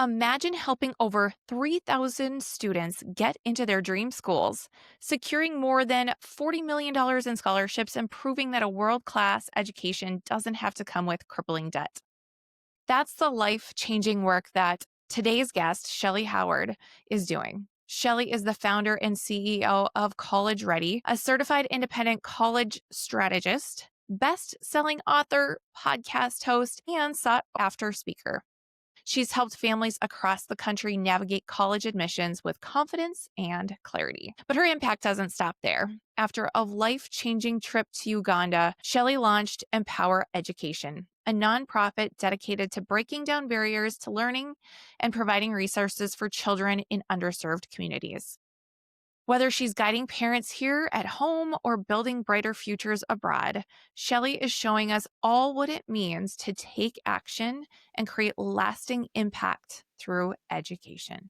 Imagine helping over 3,000 students get into their dream schools, securing more than $40 million in scholarships, and proving that a world class education doesn't have to come with crippling debt. That's the life changing work that today's guest, Shellee Howard, is doing. Shelley is the founder and CEO of College Ready, a certified independent college strategist, best selling author, podcast host, and sought after speaker. She's helped families across the country navigate college admissions with confidence and clarity. But her impact doesn't stop there. After a life-changing trip to Uganda, Shelley launched Empower Education, a nonprofit dedicated to breaking down barriers to learning and providing resources for children in underserved communities. Whether she's guiding parents here at home or building brighter futures abroad, Shelley is showing us all what it means to take action and create lasting impact through education.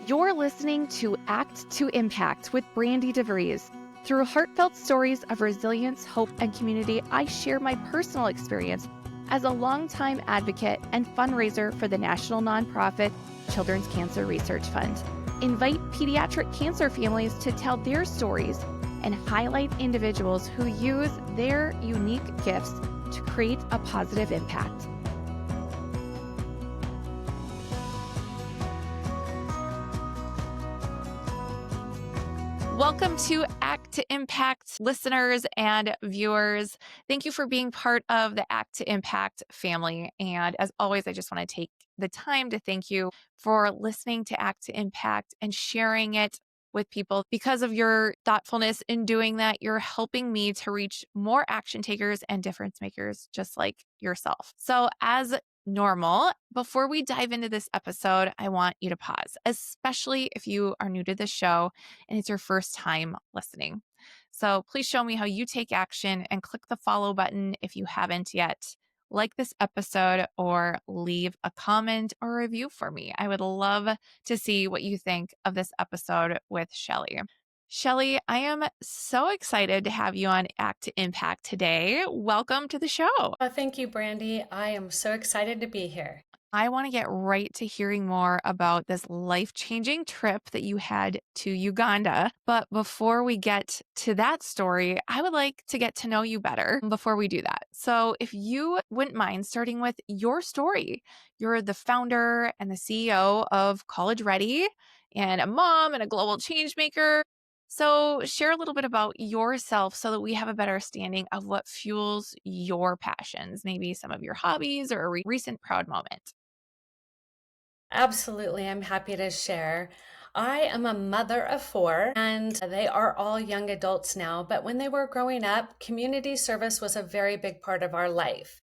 You're listening to Act to Impact with Brandi DeVries. Through heartfelt stories of resilience, hope, and community, I share my personal experience as a longtime advocate and fundraiser for the national nonprofit Children's Cancer Research Fund. Invite pediatric cancer families to tell their stories and highlight individuals who use their unique gifts to create a positive impact. Welcome to Act to Impact listeners and viewers. Thank you for being part of the Act to Impact family. And as always, I just want to take the time to thank you for listening to Act to Impact and sharing it with people. Because of your thoughtfulness in doing that, you're helping me to reach more action takers and difference makers just like yourself. So as normal, before we dive into this episode, I want you to pause, especially if you are new to the show and it's your first time listening. So please show me how you take action and click the follow button if you haven't yet. Like this episode or leave a comment or review for me. I would love to see what you think of this episode with Shelley. Shelley, I am so excited to have you on Act to Impact today. Welcome to the show. Thank you, Brandi. I am so excited to be here. I want to get right to hearing more about this life-changing trip that you had to Uganda. But before we get to that story, I would like to get to know you better before we do that. So if you wouldn't mind starting with your story. You're the founder and the CEO of College Ready and a mom and a global change maker. So share a little bit about yourself so that we have a better understanding of what fuels your passions, maybe some of your hobbies or a recent proud moment. Absolutely. I'm happy to share. I am a mother of 4, and they are all young adults now. But when they were growing up, community service was a very big part of our life.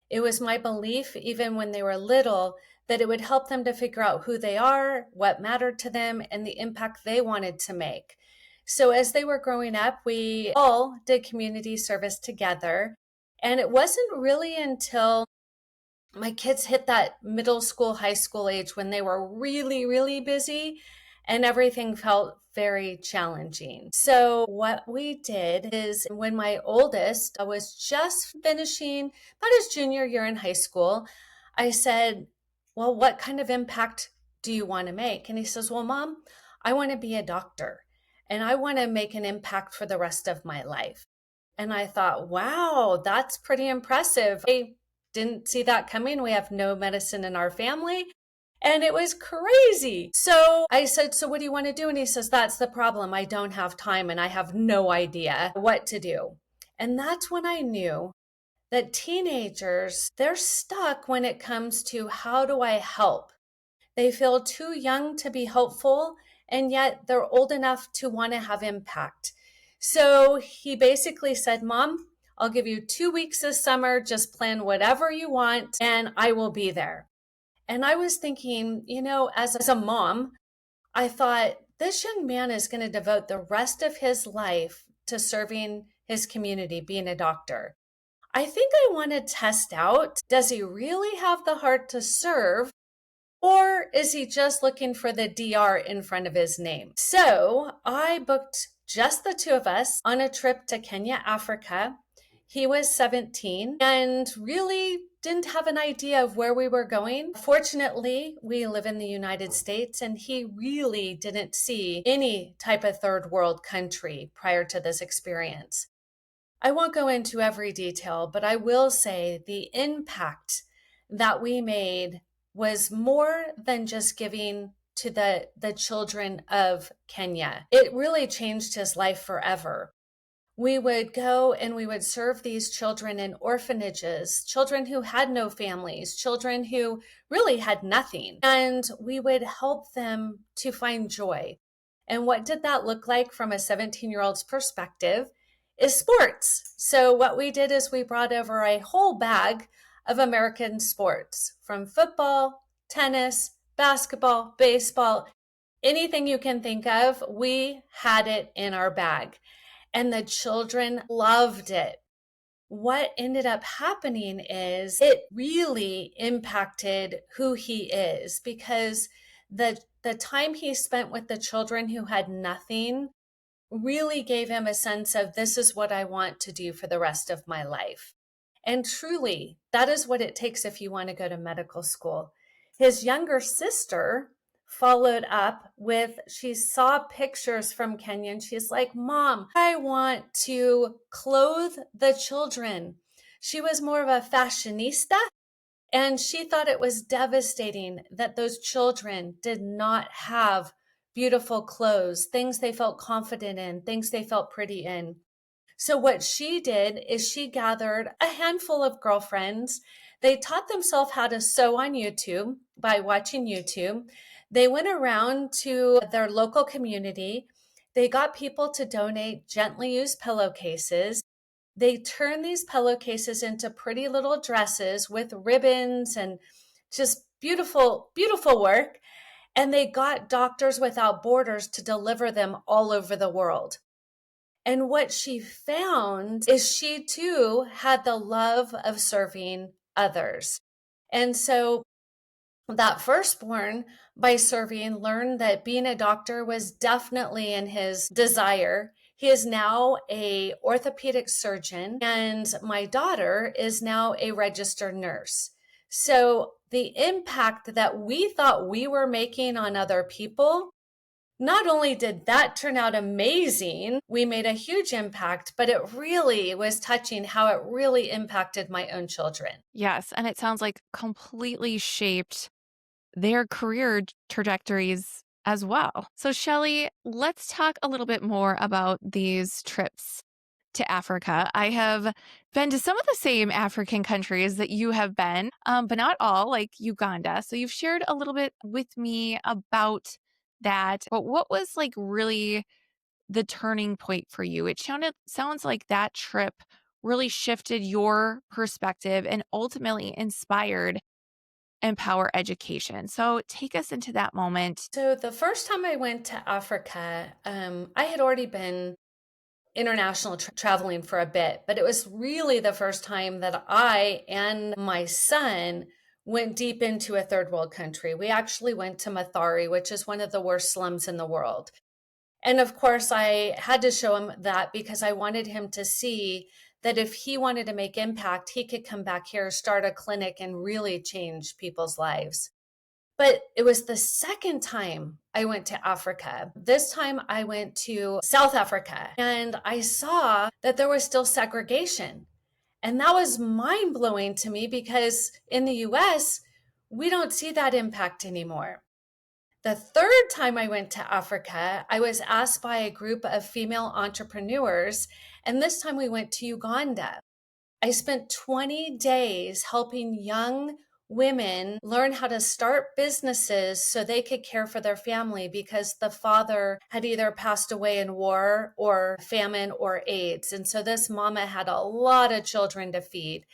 It was my belief, even when they were little, that it would help them to figure out who they are, what mattered to them, and the impact they wanted to make. So as they were growing up, we all did community service together. And it wasn't really until my kids hit that middle school, high school age when they were really, really busy and everything felt very challenging. So what we did is when my oldest was just finishing about his junior year in high school, I said, well, what kind of impact do you want to make? And he says, well, Mom, I want to be a doctor and I want to make an impact for the rest of my life. And I thought, wow, that's pretty impressive. I didn't see that coming. We have no medicine in our family. And it was crazy. So I said, so what do you want to do? And he says, that's the problem. I don't have time and I have no idea what to do. And that's when I knew that teenagers, they're stuck when it comes to how do I help? They feel too young to be helpful, and yet they're old enough to want to have impact. So he basically said, Mom, I'll give you 2 weeks this summer. Just plan whatever you want and I will be there. And I was thinking, as a mom, I thought this young man is going to devote the rest of his life to serving his community, being a doctor. I think I want to test out, does he really have the heart to serve? Or is he just looking for the DR in front of his name? So I booked just the 2 of us on a trip to Kenya, Africa. He was 17 and really didn't have an idea of where we were going. Fortunately, we live in the United States, and he really didn't see any type of third world country prior to this experience. I won't go into every detail, but I will say the impact that we made was more than just giving to the children of Kenya. It really changed his life forever. We would go and we would serve these children in orphanages, children who had no families, children who really had nothing. And we would help them to find joy. And what did that look like from a 17-year-old's perspective is sports. So what we did is we brought over a whole bag of American sports, from football, tennis, basketball, baseball, anything you can think of, we had it in our bag. And the children loved it. What ended up happening is it really impacted who he is, because the time he spent with the children who had nothing really gave him a sense of, this is what I want to do for the rest of my life. And truly, that is what it takes if you want to go to medical school. His younger sister followed up with, she saw pictures from Kenya and she's like, Mom, I want to clothe the children. She was more of a fashionista, and she thought it was devastating that those children did not have beautiful clothes, things they felt confident in, things they felt pretty in. So what she did is she gathered a handful of girlfriends. They taught themselves how to sew on YouTube by watching YouTube. They went around to their local community. They got people to donate gently used pillowcases. They turned these pillowcases into pretty little dresses with ribbons and just beautiful, beautiful work. And they got Doctors Without Borders to deliver them all over the world. And what she found is she too had the love of serving others. And so that firstborn, by serving, learned that being a doctor was definitely in his desire. He is now a orthopedic surgeon, and my daughter is now a registered nurse. So the impact that we thought we were making on other people, not only did that turn out amazing, we made a huge impact, but it really was touching how it really impacted my own children. Yes, and it sounds like completely shaped their career trajectories as well. So, Shelley, let's talk a little bit more about these trips to Africa. I have been to some of the same African countries that you have been, but not all, like Uganda. So, you've shared a little bit with me about that. But what was like really the turning point for you? It sounds like that trip really shifted your perspective and ultimately inspired Empower Education. So take us into that moment. So the first time I went to Africa, I had already been international traveling for a bit, but it was really the first time that I and my son went deep into a third world country. We actually went to Mathare, which is one of the worst slums in the world. And of course, I had to show him that because I wanted him to see that if he wanted to make impact, he could come back here, start a clinic, and really change people's lives. But it was the second time I went to Africa. This time I went to South Africa, and I saw that there was still segregation. And that was mind blowing to me because in the US, we don't see that impact anymore. The third time I went to Africa, I was asked by a group of female entrepreneurs, and this time we went to Uganda. I spent 20 days helping young women learn how to start businesses so they could care for their family because the father had either passed away in war or famine or AIDS. And so this mama had a lot of children to feed.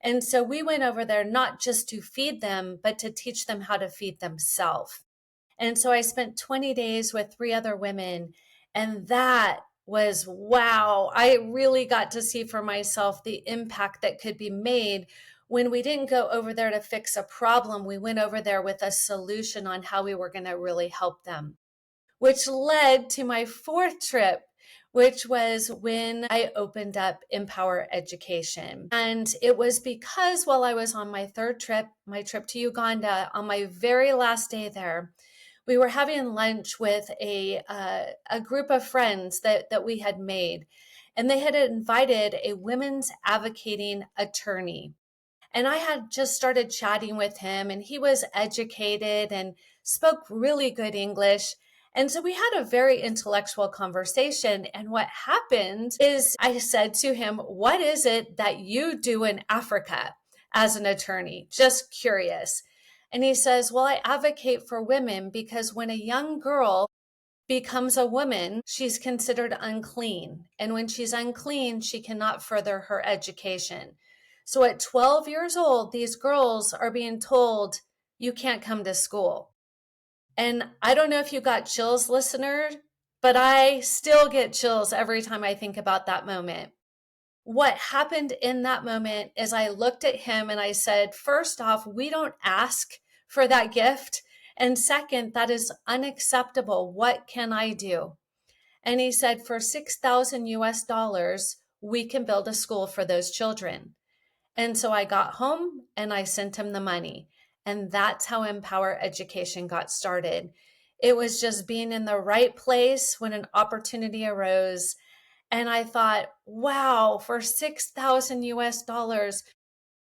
And so we went over there not just to feed them, but to teach them how to feed themselves. And so I spent 20 days with 3 other women, and that was wow. I really got to see for myself the impact that could be made when we didn't go over there to fix a problem. We went over there with a solution on how we were going to really help them, which led to my 4th trip, which was when I opened up Empower Education. And it was because while I was on my third trip, my trip to Uganda, on my very last day there, we were having lunch with a group of friends that we had made, and they had invited a women's advocating attorney. And I had just started chatting with him, and he was educated and spoke really good English. And so we had a very intellectual conversation. And what happened is I said to him, "What is it that you do in Africa as an attorney?" Just curious. And he says, "Well, I advocate for women because when a young girl becomes a woman, she's considered unclean. And when she's unclean, she cannot further her education. So at 12 years old, these girls are being told, you can't come to school." And I don't know if you got chills, listener, but I still get chills every time I think about that moment. What happened in that moment is I looked at him and I said, first off, we don't ask for that gift. And second, that is unacceptable. What can I do? And he said, for 6,000 US dollars, we can build a school for those children. And so I got home and I sent him the money. And that's how Empower Education got started. It was just being in the right place when an opportunity arose. And I thought, wow, for 6,000 US dollars,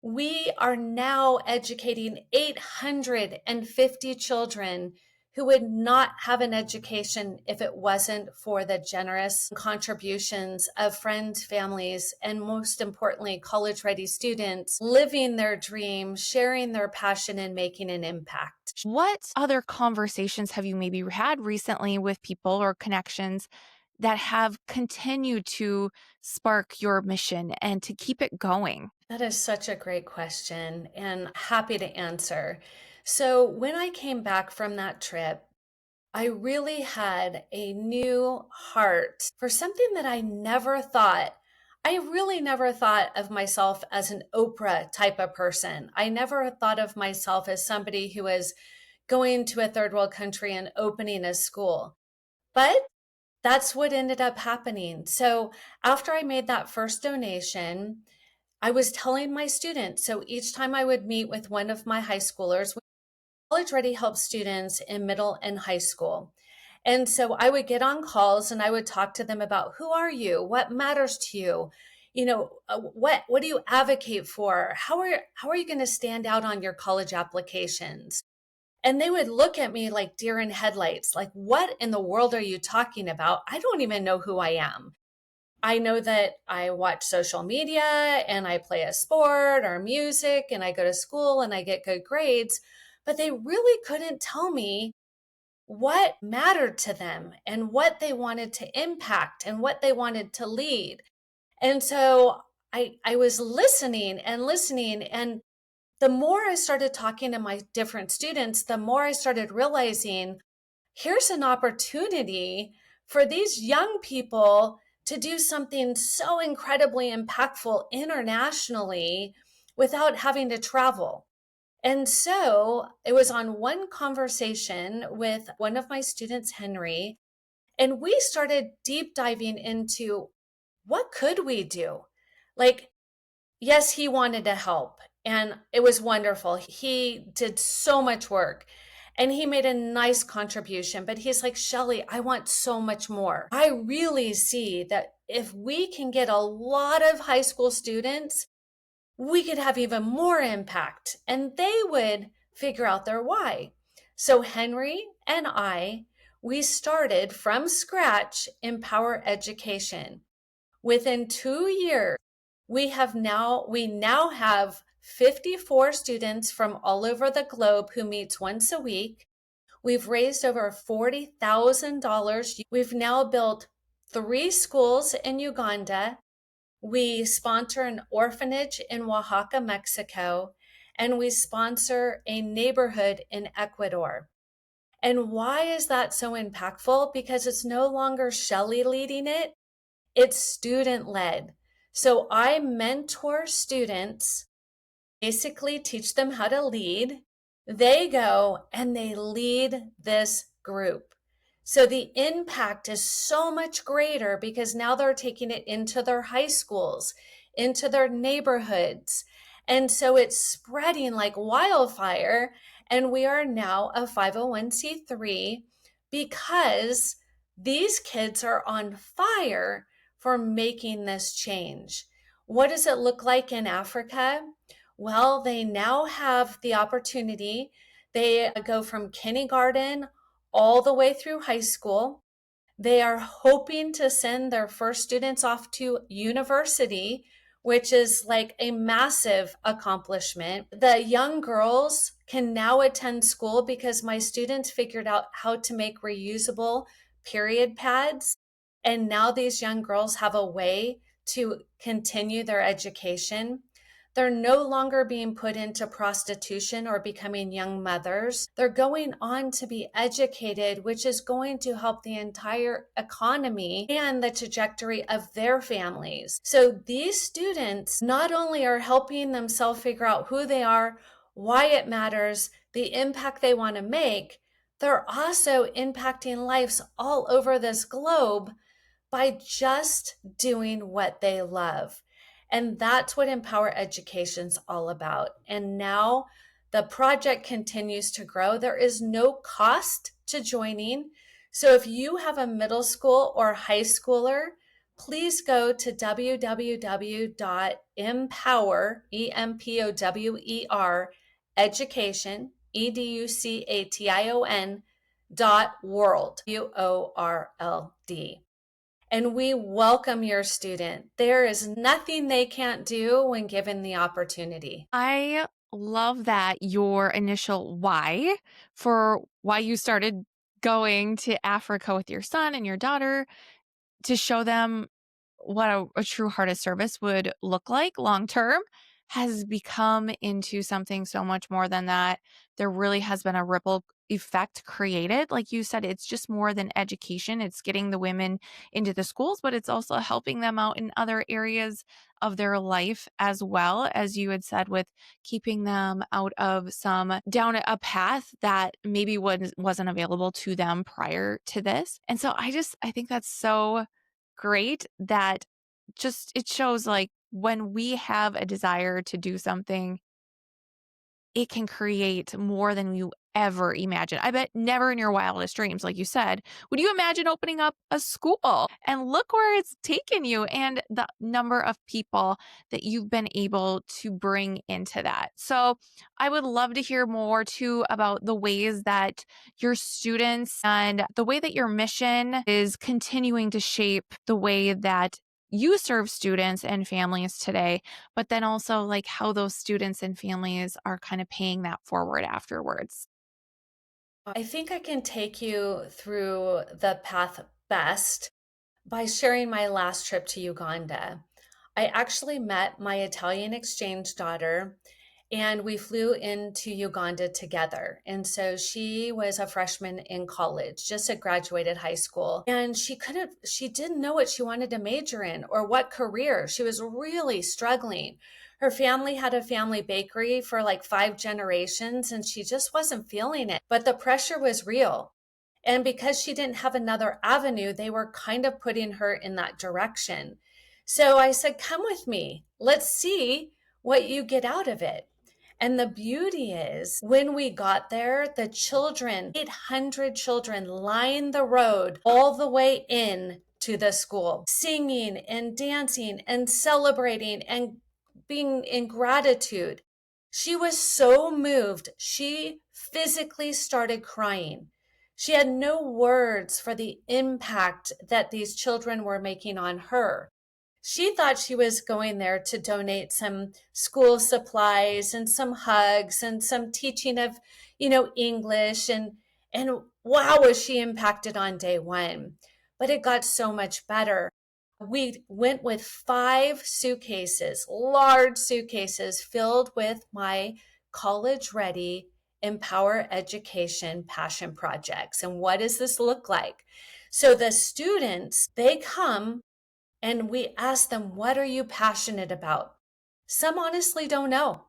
we are now educating 850 children who would not have an education if it wasn't for the generous contributions of friends, families, and most importantly, college ready students living their dream, sharing their passion, and making an impact. What other conversations have you maybe had recently with people or connections that have continued to spark your mission and to keep it going? That is such a great question and happy to answer. So, when I came back from that trip, I really had a new heart for something that I never thought. I really never thought of myself as an Oprah type of person. I never thought of myself as somebody who was going to a third world country and opening a school. But that's what ended up happening. So after I made that first donation, I was telling my students. So each time I would meet with one of my high schoolers, College Ready helps students in middle and high school. And so I would get on calls and I would talk to them about who are you? What matters to you? What do you advocate for? How are you going to stand out on your college applications? And they would look at me like deer in headlights, like, what in the world are you talking about? I don't even know who I am. I know that I watch social media and I play a sport or music and I go to school and I get good grades, but they really couldn't tell me what mattered to them and what they wanted to impact and what they wanted to lead. And so I was listening and listening. And the more I started talking to my different students, the more I started realizing here's an opportunity for these young people to do something so incredibly impactful internationally without having to travel. And so it was on one conversation with one of my students, Henry, and we started deep diving into what could we do? Like, yes, he wanted to help, and it was wonderful. He did so much work and he made a nice contribution, but he's like, Shelley, I want so much more. I really see that if we can get a lot of high school students, we could have even more impact and they would figure out their why. So Henry and we started from scratch Empower Education. Within 2 years, we now have 54 students from all over the globe who meets once a week. We've raised over $40,000. We've now built 3 schools in Uganda. We sponsor an orphanage in Oaxaca, Mexico, and we sponsor a neighborhood in Ecuador. And why is that so impactful? Because it's no longer Shelley leading it, it's student led. So I mentor students, basically teach them how to lead. They go and they lead this group. So the impact is so much greater because now they're taking it into their high schools, into their neighborhoods. And so it's spreading like wildfire. And we are now a 501c3 because these kids are on fire for making this change. What does it look like in Africa? Well, they now have the opportunity. They go from kindergarten all the way through high school. They are hoping to send their first students off to university, which is like a massive accomplishment. The young girls can now attend school because my students figured out how to make reusable period pads. And now these young girls have a way to continue their education. They're no longer being put into prostitution or becoming young mothers. They're going on to be educated, which is going to help the entire economy and the trajectory of their families. So these students not only are helping themselves figure out who they are, why it matters, the impact they want to make, they're also impacting lives all over this globe by just doing what they love. And that's what Empower Education's all about. And now the project continues to grow. There is no cost to joining. So if you have a middle school or high schooler, please go to www.empower, EMPOWER, education, EDUCATION, .world, WORLD. And we welcome your student. There is nothing they can't do when given the opportunity. I love that your initial why for why you started going to Africa with your son and your daughter to show them what a true heart of service would look like long term has become into something so much more than that. There really has been a ripple effect created. Like you said, it's just more than education. It's getting the women into the schools, but it's also helping them out in other areas of their life as well, as you had said, with keeping them out of some down a path that maybe wasn't available to them prior to this. And so I think that's so great that just it shows like when we have a desire to do something, it can create more than you ever imagine. I bet never in your wildest dreams, like you said, would you imagine opening up a school? And look where it's taken you and the number of people that you've been able to bring into that. So I would love to hear more too about the ways that your students and the way that your mission is continuing to shape the way that you serve students and families today, but then also like how those students and families are kind of paying that forward afterwards. I think I can take you through the path best by sharing my last trip to Uganda. I actually met my Italian exchange daughter and we flew into Uganda together. And so she was a freshman in college, just had graduated high school. And she didn't know what she wanted to major in or what career. She was really struggling. Her family had a family bakery for like 5 generations and she just wasn't feeling it. But the pressure was real. And because she didn't have another avenue, they were kind of putting her in that direction. So I said, come with me. Let's see what you get out of it. And the beauty is, when we got there, the children, 800 children lined the road all the way in to the school, singing and dancing and celebrating and being in gratitude. She was so moved. She physically started crying. She had no words for the impact that these children were making on her. She thought she was going there to donate some school supplies and some hugs and some teaching of, English and wow, was she impacted on day one. But it got so much better. We went with 5 suitcases, large suitcases filled with my college ready Empower Education passion projects. And what does this look like? So the students, they come and we ask them, what are you passionate about? Some honestly don't know.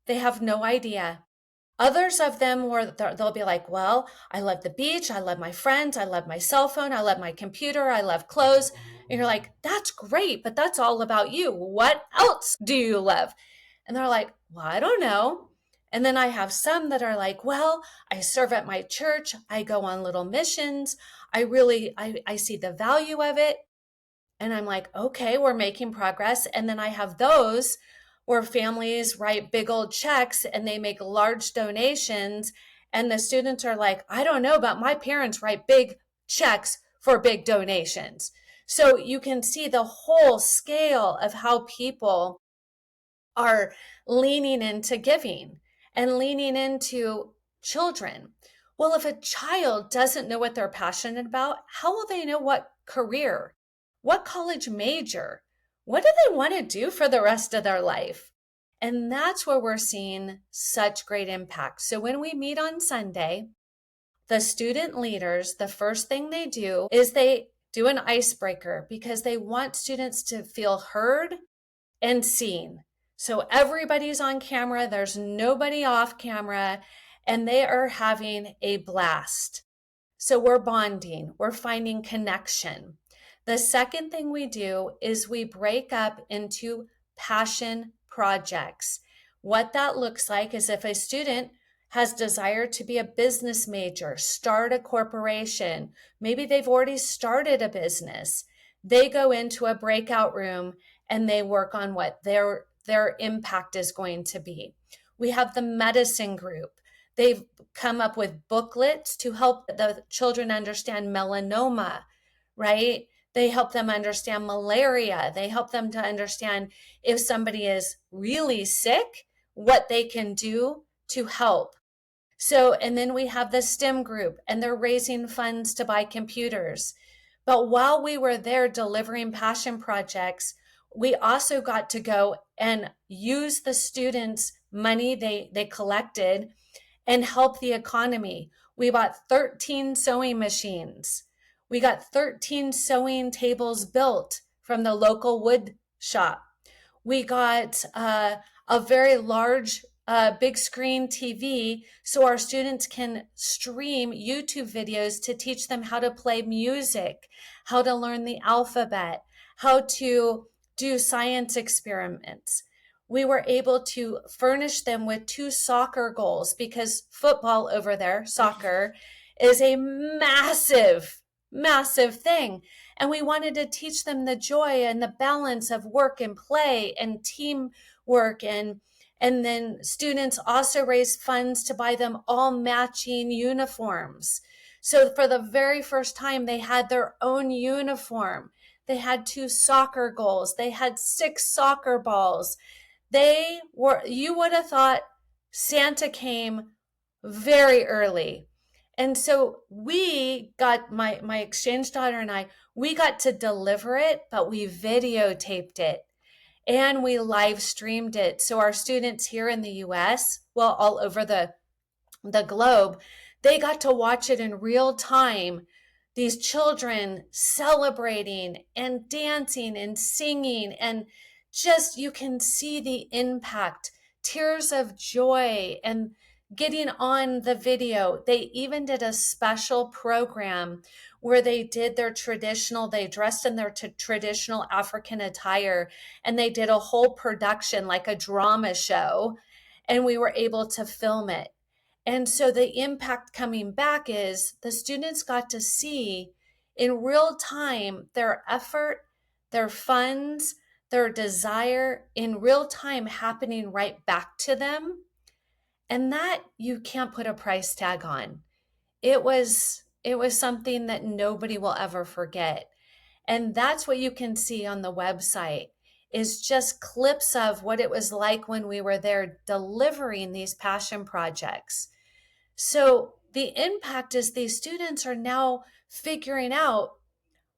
They have no idea. Others of them were, they'll be like, well, I love the beach. I love my friends. I love my cell phone. I love my computer. I love clothes. And you're like, that's great, but that's all about you. What else do you love? And they're like, well, I don't know. And then I have some that are like, well, I serve at my church. I go on little missions. I see the value of it. And I'm like, okay, we're making progress. And then I have those where families write big old checks and they make large donations. And the students are like, I don't know, but my parents write big checks for big donations. So you can see the whole scale of how people are leaning into giving and leaning into children. Well, if a child doesn't know what they're passionate about, how will they know what career, what college major, what do they want to do for the rest of their life? And that's where we're seeing such great impact. So when we meet on Sunday, the student leaders, the first thing they do is they do an icebreaker because they want students to feel heard and seen. So everybody's on camera, there's nobody off camera, and they are having a blast. So we're bonding, we're finding connection. The second thing we do is we break up into passion projects. What that looks like is if a student has desire to be a business major, start a corporation, maybe they've already started a business, they go into a breakout room and they work on what their impact is going to be. We have the medicine group. They've come up with booklets to help the children understand melanoma, right? They help them understand malaria. They help them to understand if somebody is really sick, what they can do to help. So, and then we have the STEM group, and they're raising funds to buy computers. But while we were there delivering passion projects, we also got to go and use the students' money they collected and help the economy. We bought 13 sewing machines. We got 13 sewing tables built from the local wood shop. We got a very large big screen TV so our students can stream YouTube videos to teach them how to play music, how to learn the alphabet, how to do science experiments. We were able to furnish them with 2 soccer goals because football over there, soccer, is a massive, massive thing. And we wanted to teach them the joy and the balance of work and play and teamwork. And then students also raised funds to buy them all matching uniforms. So for the very first time, they had their own uniform. They had 2 soccer goals. They had 6 soccer balls. You would have thought Santa came very early. And so we got, my exchange daughter and I, we got to deliver it, but we videotaped it and we live streamed it. So our students here in the US, well, all over the globe, they got to watch it in real time. These children celebrating and dancing and singing, and just you can see the impact, tears of joy, and getting on the video. They even did a special program where they did they dressed in their traditional African attire, and they did a whole production like a drama show, and we were able to film it. And so the impact coming back is the students got to see in real time their effort, their funds, their desire in real time happening right back to them. And that you can't put a price tag on. It was something that nobody will ever forget. And that's what you can see on the website is just clips of what it was like when we were there delivering these passion projects. So the impact is these students are now figuring out,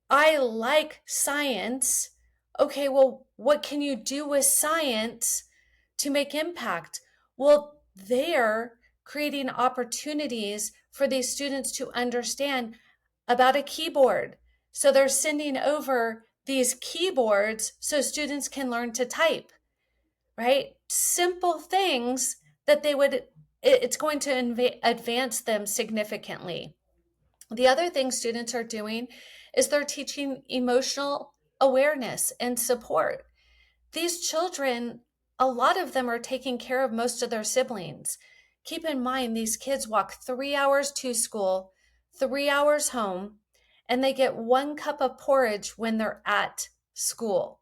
I like science. Okay, well, what can you do with science to make impact? Well, they're creating opportunities for these students to understand about a keyboard. So they're sending over these keyboards so students can learn to type, right? Simple things that they would it's going to advance them significantly. The other thing students are doing is they're teaching emotional awareness and support. These children, a lot of them are taking care of most of their siblings. Keep in mind, these kids walk 3 hours to school, 3 hours home, and they get 1 cup of porridge when they're at school.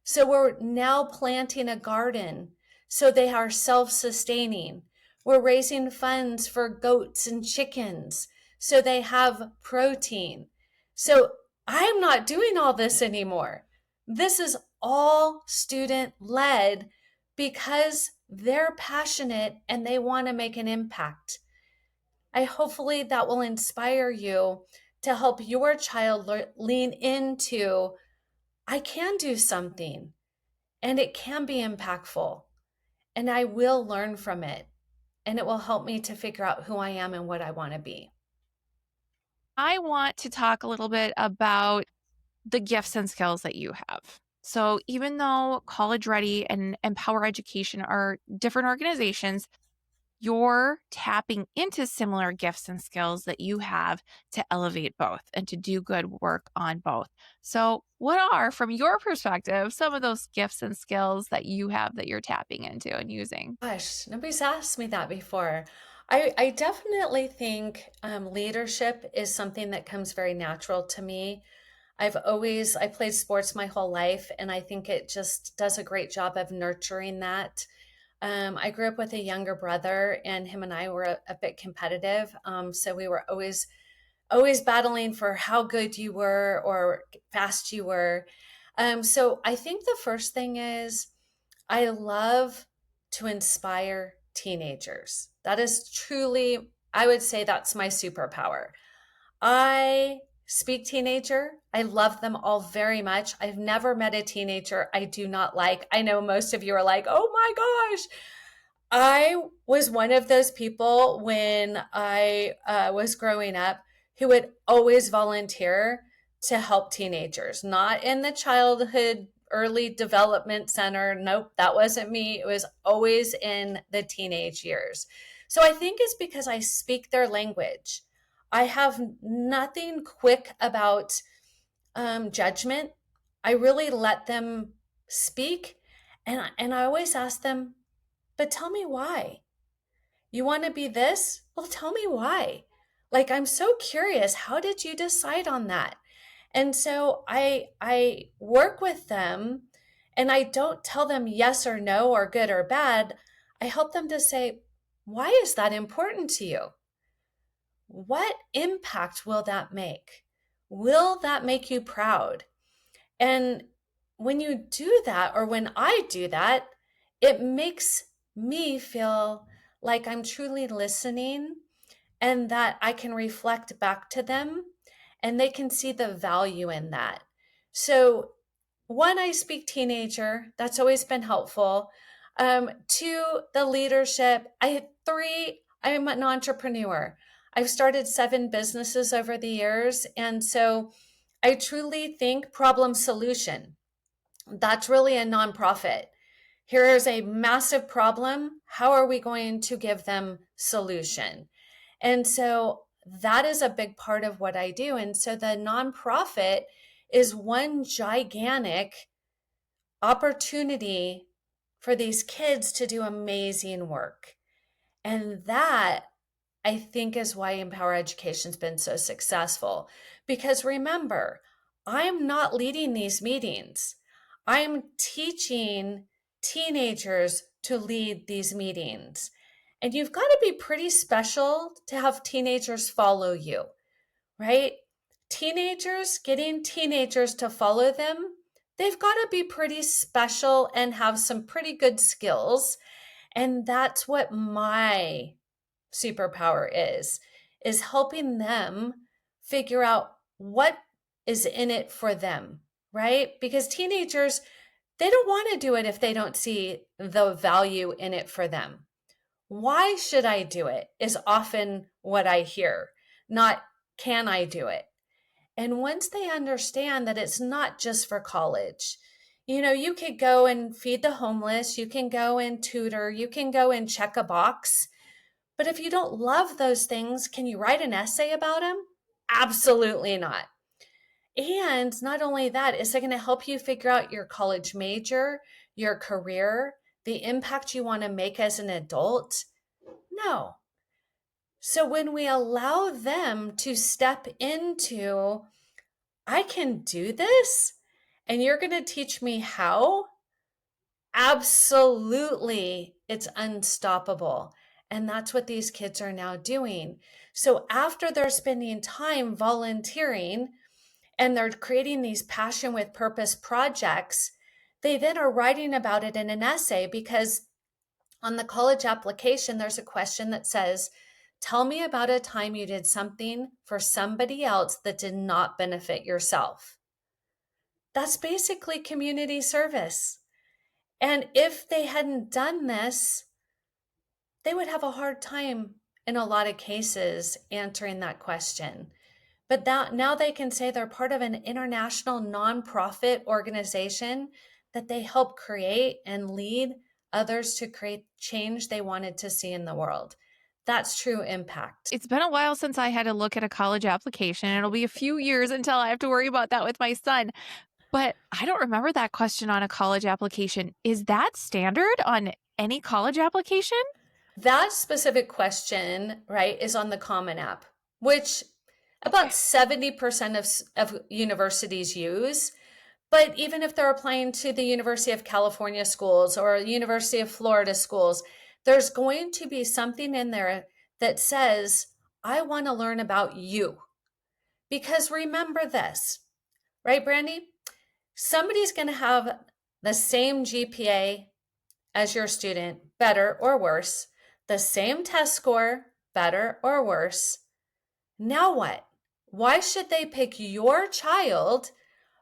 So we're now planting a garden so they are self-sustaining. We're raising funds for goats and chickens so they have protein. So I'm not doing all this anymore. This is all student led because they're passionate and they want to make an impact. I hopefully that will inspire you to help your child lean into, I can do something and it can be impactful and I will learn from it and it will help me to figure out who I am and what I want to be. I want to talk a little bit about the gifts and skills that you have. So, even though College Ready and Empower Education are different organizations, you're tapping into similar gifts and skills that you have to elevate both and to do good work on both. So, what are, from your perspective, some of those gifts and skills that you have that you're tapping into and using? Gosh, nobody's asked me that before. I definitely think leadership is something that comes very natural to me. I played sports my whole life, and I think it just does a great job of nurturing that. I grew up with a younger brother, and him and I were a bit competitive. So we were always battling for how good you were or fast you were. So I think the first thing is I love to inspire teenagers. That is truly, I would say that's my superpower. I speak teenager. I love them all very much. I've never met a teenager I do not like. I know most of you are like, oh my gosh. I was one of those people when I was growing up who would always volunteer to help teenagers, not in the childhood early development center. Nope, that wasn't me. It was always in the teenage years. So I think it's because I speak their language. I have nothing quick about judgment. I really let them speak. And I always ask them, but tell me why. You want to be this? Well, tell me why. Like, I'm so curious. How did you decide on that? And so I work with them and I don't tell them yes or no or good or bad. I help them to say, why is that important to you? What impact will that make? Will that make you proud? And when you do that, or when I do that, it makes me feel like I'm truly listening and that I can reflect back to them and they can see the value in that. So, one, I speak teenager. That's always been helpful. Two, the leadership. Three, I'm an entrepreneur. I've started 7 businesses over the years. And so I truly think problem solution. That's really a nonprofit. Here is a massive problem. How are we going to give them solution? And so that is a big part of what I do. And so the nonprofit is one gigantic opportunity for these kids to do amazing work. And that, I think, is why Empower Education's been so successful. Because remember, I'm not leading these meetings. I'm teaching teenagers to lead these meetings. And you've got to be pretty special to have teenagers follow you, right? Teenagers, getting teenagers to follow them, they've got to be pretty special and have some pretty good skills. And that's what my superpower is helping them figure out what is in it for them, right? Because teenagers, they don't want to do it if they don't see the value in it for them. Why should I do it is often what I hear, not can I do it? And once they understand that it's not just for college, you could go and feed the homeless, you can go and tutor, you can go and check a box. But if you don't love those things, can you write an essay about them? Absolutely not. And not only that, is it going to help you figure out your college major, your career, the impact you want to make as an adult? No. So when we allow them to step into, I can do this, and you're going to teach me how, absolutely, it's unstoppable. And that's what these kids are now doing. So after they're spending time volunteering and they're creating these passion with purpose projects, they then are writing about it in an essay, because on the college application, there's a question that says, tell me about a time you did something for somebody else that did not benefit yourself. That's basically community service. And if they hadn't done this, they would have a hard time in a lot of cases answering that question. But now they can say they're part of an international nonprofit organization that they help create and lead others to create change they wanted to see in the world. That's true impact. It's been a while since I had to look at a college application. It'll be a few years until I have to worry about that with my son. But I don't remember that question on a college application. Is that standard on any college application? That specific question, right, is on the Common App, which about Okay. 70% of universities use. But even if they're applying to the University of California schools or University of Florida schools, there's going to be something in there that says, I want to learn about you. Because remember this, right, Brandi? Somebody's going to have the same GPA as your student, better or worse, the same test score, better or worse. Now what? Why should they pick your child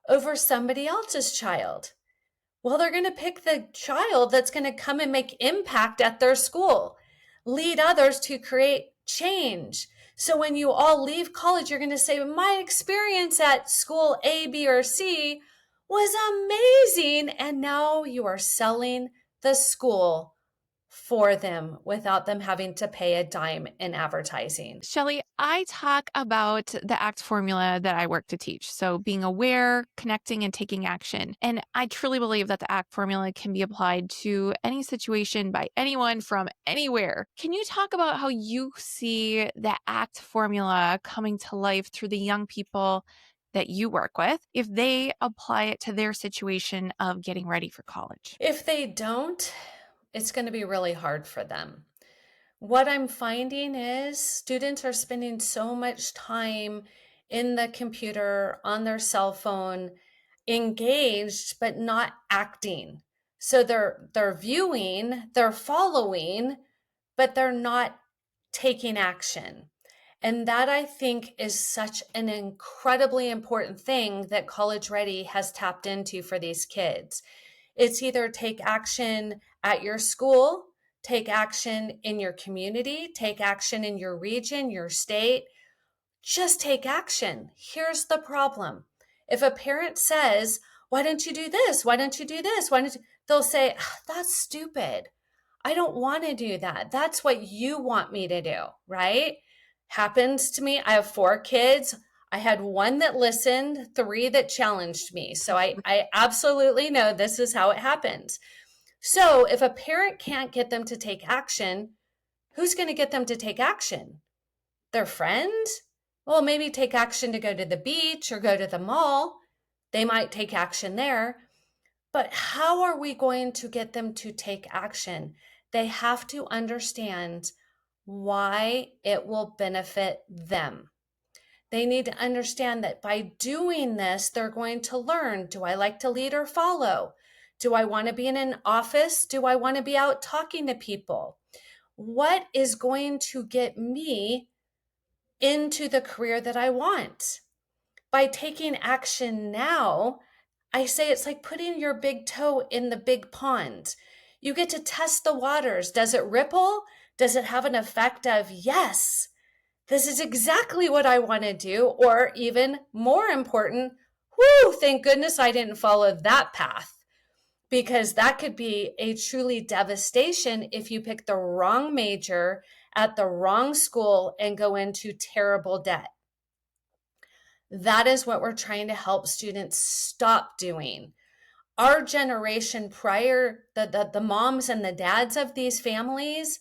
over somebody else's child? Well, they're going to pick the child that's going to come and make impact at their school, lead others to create change. So when you all leave college, you're going to say, my experience at school A, B, or C was amazing. And now you are selling the school for them without them having to pay a dime in advertising. Shelley, I talk about the ACT formula that I work to teach. So being aware, connecting, and taking action. And I truly believe that the ACT formula can be applied to any situation by anyone from anywhere. Can you talk about how you see the ACT formula coming to life through the young people that you work with if they apply it to their situation of getting ready for college? If they don't, it's going to be really hard for them. What I'm finding is students are spending so much time in the computer, on their cell phone, engaged, but not acting. So they're viewing, they're following, but they're not taking action. And that, I think, is such an incredibly important thing that College Ready has tapped into for these kids. It's either take action at your school, take action in your community, take action in your region, your state. Just take action. Here's the problem. If a parent says, why don't you do this? Why don't you do this? They'll say, that's stupid. I don't want to do that. That's what you want me to do, right? Happens to me. I have 4 kids. I had 1 that listened, 3 that challenged me. So I absolutely know this is how it happens. So if a parent can't get them to take action, who's going to get them to take action? Their friend? Well, maybe take action to go to the beach or go to the mall. They might take action there. But how are we going to get them to take action? They have to understand why it will benefit them. They need to understand that by doing this, they're going to learn, do I like to lead or follow? Do I want to be in an office? Do I want to be out talking to people? What is going to get me into the career that I want? By taking action now, I say it's like putting your big toe in the big pond. You get to test the waters. Does it ripple? Does it have an effect of, yes, this is exactly what I want to do? Or even more important, whoo, thank goodness I didn't follow that path. Because that could be a truly devastation if you pick the wrong major at the wrong school and go into terrible debt. That is what we're trying to help students stop doing. Our generation prior, the moms and the dads of these families,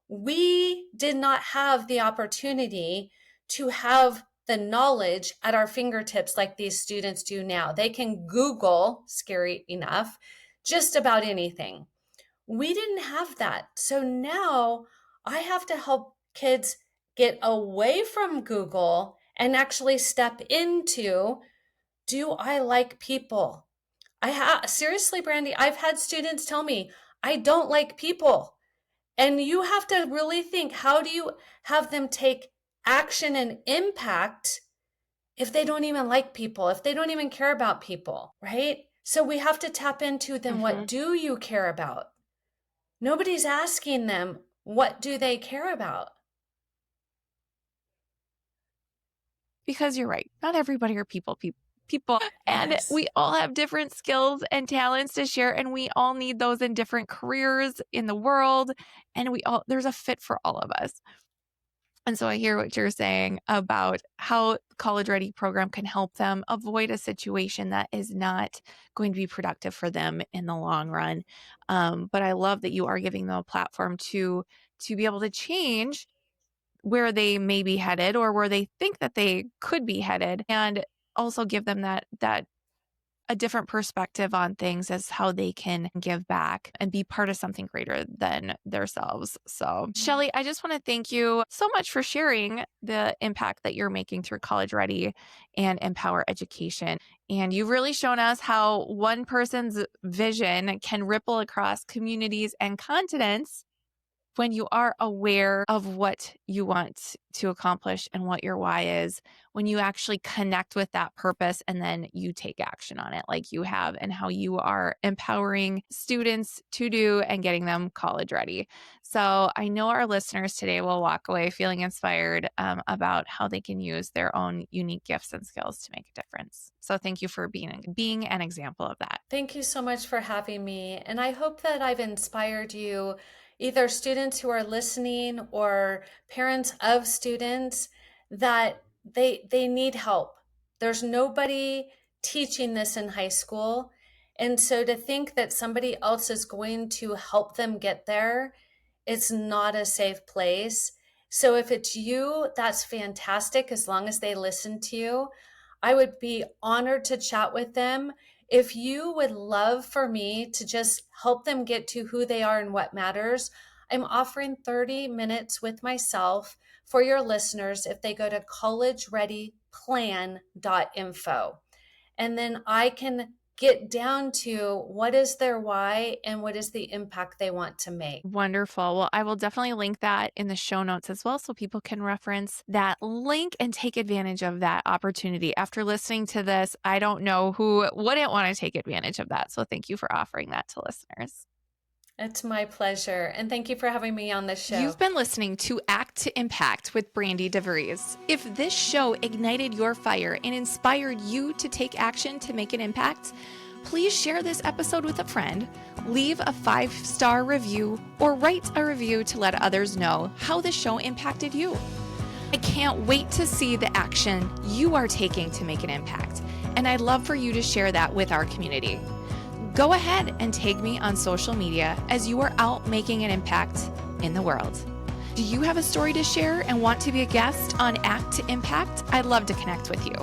we did not have the opportunity to have the knowledge at our fingertips like these students do now. They can Google, scary enough, just about anything. We didn't have that. So now I have to help kids get away from Google and actually step into, do I like people? Seriously, Brandi, I've had students tell me, I don't like people. And you have to really think, how do you have them take action and impact if they don't even like people, if they don't even care about people, right? So we have to tap into them. What do you care about? Nobody's asking them, what do they care about? Because you're right. Not everybody are people. And Yes. we all have different skills and talents to share, and we all need those in different careers in the world. And there's a fit for all of us. And so I hear what you're saying about how the College Ready program can help them avoid a situation that is not going to be productive for them in the long run. But I love that you are giving them a platform to be able to change where they may be headed or where they think that they could be headed, and also give them that a different perspective on things as how they can give back and be part of something greater than themselves. So, Shelley, I just want to thank you so much for sharing the impact that you're making through College Ready and Empower Education. And you've really shown us how one person's vision can ripple across communities and continents when you are aware of what you want to accomplish and what your why is, when you actually connect with that purpose and then you take action on it like you have, and how you are empowering students to do and getting them college ready. So I know our listeners today will walk away feeling inspired about how they can use their own unique gifts and skills to make a difference. So thank you for being an example of that. Thank you so much for having me. And I hope that I've inspired you, either students who are listening or parents of students, that they need help. There's nobody teaching this in high school. And so to think that somebody else is going to help them get there, it's not a safe place. So if it's you, that's fantastic, as long as they listen to you. I would be honored to chat with them. If you would love for me to just help them get to who they are and what matters, I'm offering 30 minutes with myself for your listeners if they go to collegereadyplan.info. And then I can get down to what is their why and what is the impact they want to make. Wonderful. Well, I will definitely link that in the show notes as well, so people can reference that link and take advantage of that opportunity. After listening to this, I don't know who wouldn't want to take advantage of that. So thank you for offering that to listeners. It's my pleasure. And thank you for having me on this show. You've been listening to Act to Impact with Brandi DeVries. If this show ignited your fire and inspired you to take action to make an impact, please share this episode with a friend, leave a 5-star review, or write a review to let others know how the show impacted you. I can't wait to see the action you are taking to make an impact, and I'd love for you to share that with our community. Go ahead and tag me on social media as you are out making an impact in the world. Do you have a story to share and want to be a guest on Act to Impact? I'd love to connect with you.